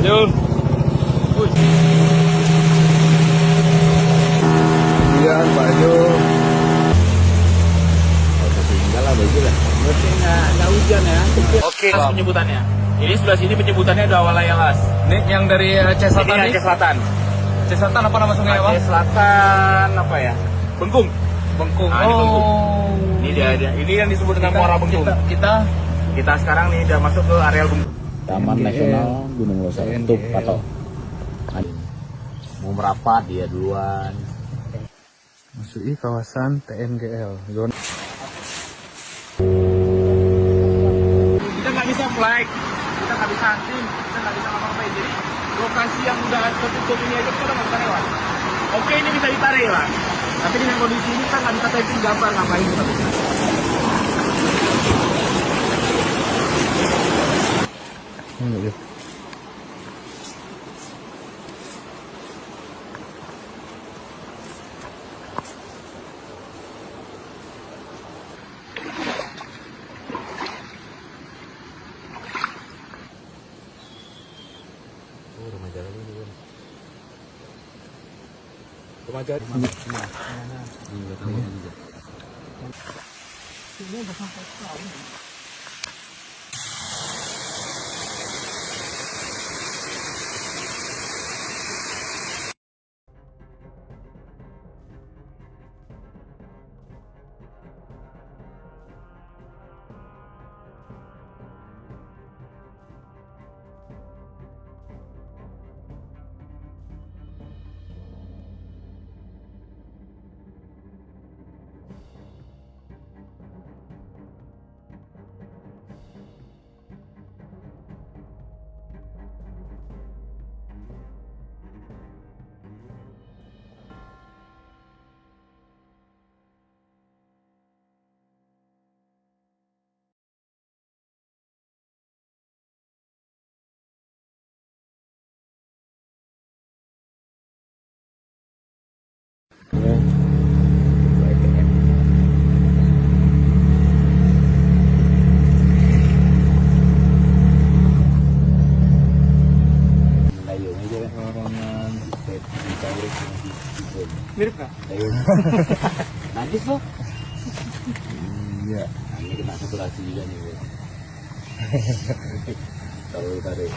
Yuk. Iya, Pak Jo. Tinggal lah baju lah. Berarti nggak hujan ya. Oke. Las penyebutannya. Ini sebelah sini penyebutannya udah Walaya Las. Ini yang dari Aceh Selatan Ini nih. Aceh Selatan. Aceh Selatan apa nama sungai apa? Aceh Selatan apa ya? Bengkung. Bengkung. Ah, ini Bengkung. Ini dia. Ini yang disebut dengan Muara Bengkung. Kita sekarang nih udah masuk ke areal Bengkung. Taman Nasional Gunung Leuser untuk Patok. Mau merapat dia duluan. Masuki kawasan TNGL. Zona. Kita nggak bisa flag, kita nggak bisa hunting, kita nggak bisa ngapa-ngapain. Jadi lokasi yang udah tertutup ini aja kita nggak bisa lewat. Oke, ini bisa ditarik lah. Tapi dengan kondisi ini kita nggak bisa typing gambar, ngapain kita bisa. Remaja Mirip nggak? Najis loh. Iya. Ini kena saturasi juga nih. Kalau tarik.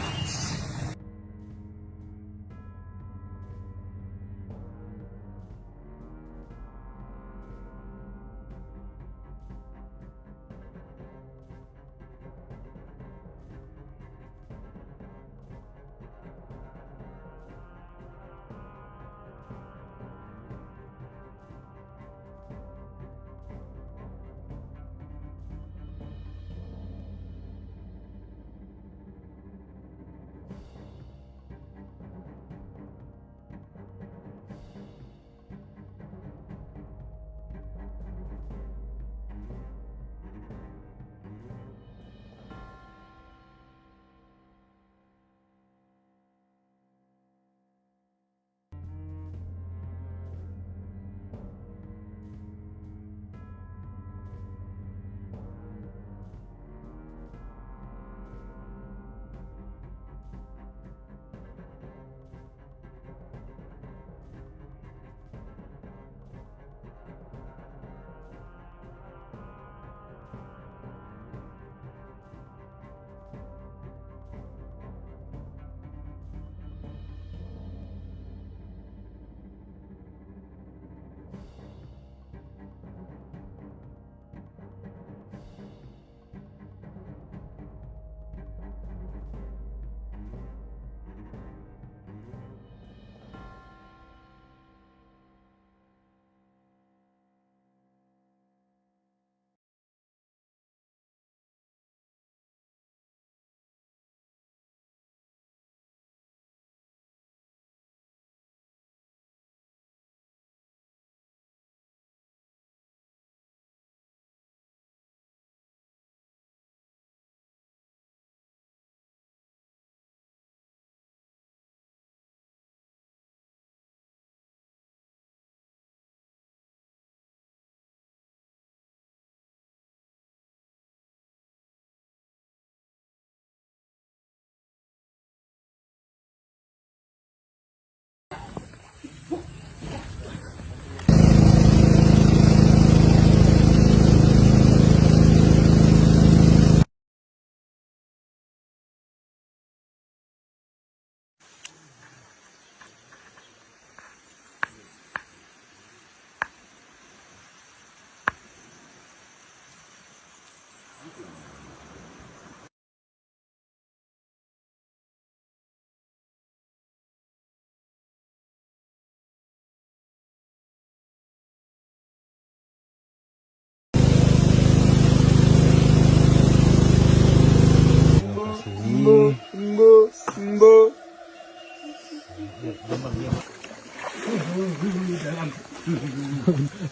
Bu.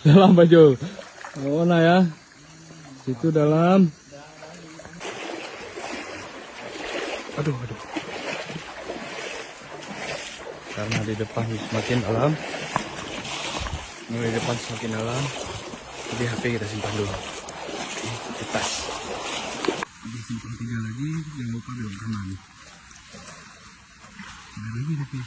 Dalam baju. Oh, nah ya. Situ dalam. Aduh. Karena di depan semakin dalam. Di depan semakin dalam. Jadi HP kita simpan dulu. Di tas. Di simpan 3 lagi. Jangan lupa belum renang. Ada lagi tapi.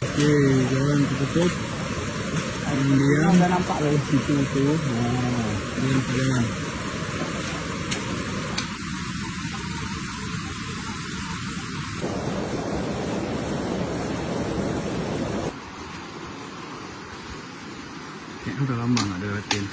Oke, jalan tertutup. Kemudian udah nampak loh situ tuh. Nah, jalan. Itu udah lama nggak dilewatin.